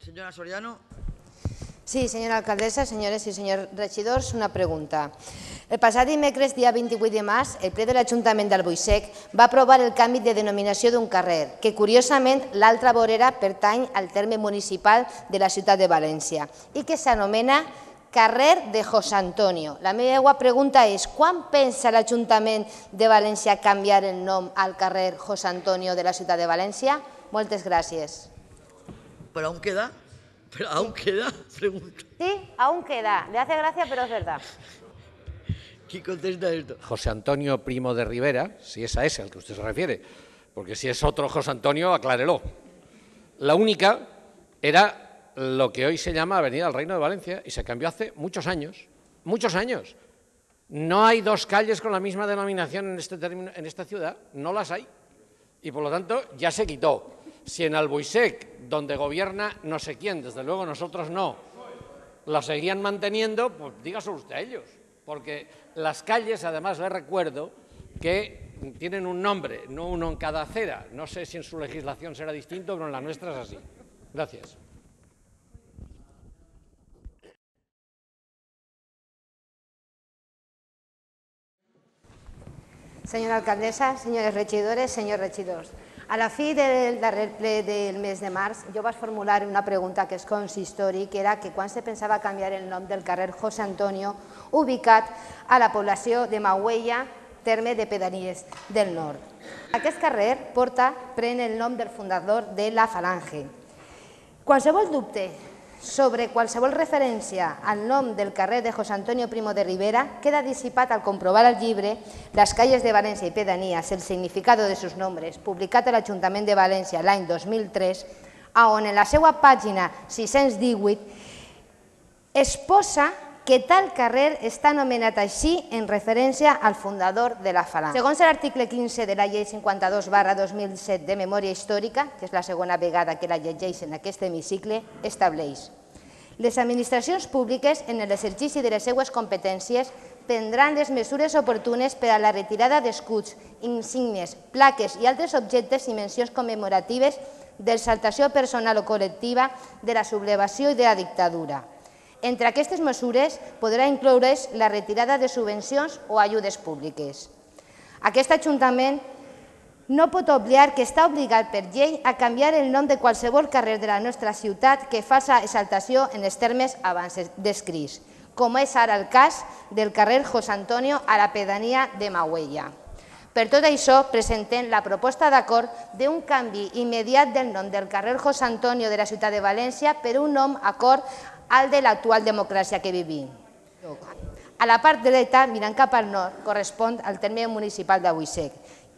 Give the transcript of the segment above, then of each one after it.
Señora Soriano. Sí, senyora alcaldessa, senyores i senyors regidors, una pregunta. El passat dimecres, dia 28 de març, el ple de l'Ajuntament d'Albuixec va aprovar el canvi de denominació d'un carrer, que curiosament l'altra vorera pertany al terme municipal de la ciutat de València i que s'anomena carrer de José Antonio. La meva pregunta és, quan pensa l'Ajuntament de València canviar el nom al carrer José Antonio de la ciutat de València? Moltes gràcies. ¿Pero aún queda? ¿Pero aún queda? Pregunta. Sí, aún queda. Le hace gracia, pero es verdad. ¿Quién contesta esto? José Antonio Primo de Rivera, si es a ese al que usted se refiere, porque si es otro José Antonio, aclárelo. La única era lo que hoy se llama Avenida del Reino de Valencia y se cambió hace muchos años, muchos años. No hay dos calles con la misma denominación en esta ciudad, no las hay. Y por lo tanto ya se quitó. Si en Albuixec, donde gobierna no sé quién, desde luego nosotros no, la seguían manteniendo, pues dígaselo usted a ellos. Porque las calles, además, les recuerdo que tienen un nombre, no uno en cada acera. No sé si en su legislación será distinto, pero en la nuestra es así. Gracias. Senyora alcaldessa, senyores regidores, senyors regidors, a la fi del darrer ple del mes de març jo vaig formular una pregunta que és consistori, que era que quan se pensava canviar el nom del carrer José Antonio, ubicat a la població de Mauella, terme de Pedanies del Nord. Aquest carrer pren el nom del fundador de la Falange. Qualsevol dubte sobre qualsevol referència al nom del carrer de José Antonio Primo de Rivera queda dissipat al comprovar el llibre Las calles de Valencia y Pedanías, el significado de sus nombres, publicat a l'Ajuntament de València l'any 2003, on en la seva pàgina 618 es posa que tal carrer està anomenat així en referència al fundador de la Falange. Segons l'article 15 de la Llei 52/2007 de Memòria Històrica, que és la segona vegada que la llegeix en aquest hemicicle, estableix: les administracions públiques, en l'exercici de les seues competències, prendran les mesures oportunes per a la retirada d'escuts, insígnies, plaques i altres objectes i mencions commemoratives d'exaltació personal o col·lectiva de la sublevació i de la dictadura. Entre aquestes mesures podrà incloure's la retirada de subvencions o ajudes públiques. Aquest Ajuntament no pot oblidar que està obligat per llei a canviar el nom de qualsevol carrer de la nostra ciutat que faça exaltació en els termes abans descrits, com és ara el cas del carrer José Antonio a la pedania de Mauella. Per tot això, presentem la proposta d'acord d'un canvi immediat del nom del carrer José Antonio de la ciutat de València per un nom acord al de l'actual democràcia que vivim. A la part dreta, mirant cap al nord, correspon al terme municipal d'Albuixec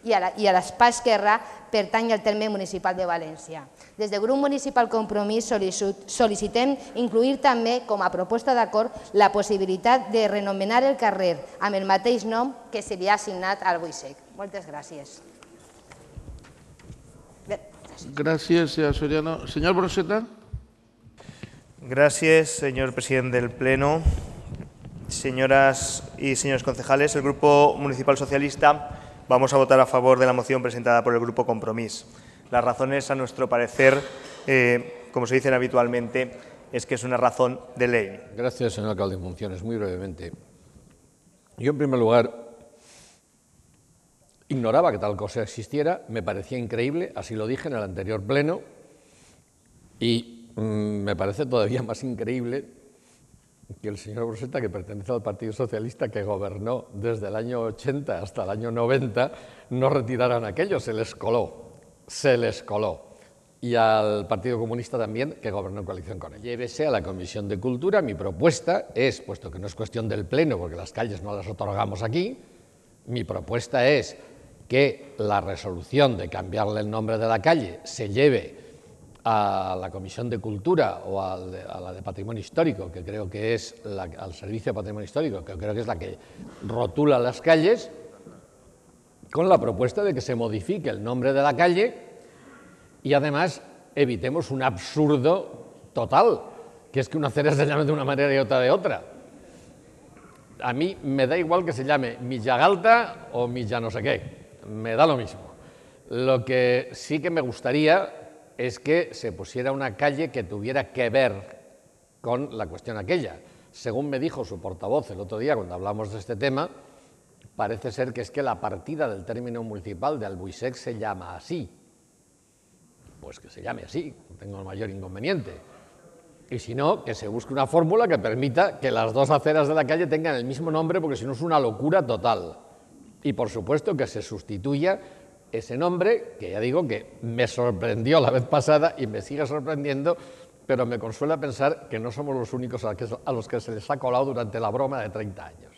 i a l'espai esquerre pertany al terme municipal de València. Des del grup municipal Compromís sol·licitem incluir també com a proposta d'acord la possibilitat de renomenar el carrer amb el mateix nom que se li ha assignat a Albuixec. Moltes gràcies. Gracias, señora Soriano. Señor Broseta. Gracias, señor presidente del Pleno. Señoras y señores concejales, el Grupo Municipal Socialista vamos a votar a favor de la moción presentada por el Grupo Compromís. Las razones, a nuestro parecer, como se dicen habitualmente, es que es una razón de ley. Gracias, señor alcalde en funciones. Muy brevemente. Yo, en primer lugar, ignoraba que tal cosa existiera, me parecía increíble, así lo dije en el anterior pleno, y me parece todavía más increíble que el señor Broseta, que pertenece al Partido Socialista, que gobernó desde el año 80 hasta el año 90, no retiraran aquello, se les coló. Y al Partido Comunista también, que gobernó en coalición con él. Llévese a la Comisión de Cultura. Mi propuesta es, puesto que no es cuestión del Pleno, porque las calles no las otorgamos aquí, mi propuesta es que la resolución de cambiarle el nombre de la calle se lleve a la Comisión de Cultura o a la de Patrimonio Histórico, que creo que es al Servicio de Patrimonio Histórico, que creo que es la que rotula las calles, con la propuesta de que se modifique el nombre de la calle y además evitemos un absurdo total, que es que una acera se llame de una manera y otra de otra. A mí me da igual que se llame Millagalta o Milla no sé qué, me da lo mismo. Lo que sí que me gustaría es que se pusiera una calle que tuviera que ver con la cuestión aquella. Según me dijo su portavoz el otro día cuando hablamos de este tema, parece ser que es que la partida del término municipal de Albuixec se llama así. Pues que se llame así, no tengo el mayor inconveniente. Y si no, que se busque una fórmula que permita que las dos aceras de la calle tengan el mismo nombre, porque si no es una locura total. Y por supuesto que se sustituya ese nombre, que ya digo que me sorprendió la vez pasada y me sigue sorprendiendo, pero me consuela pensar que no somos los únicos a los que se les ha colado durante la broma de 30 años.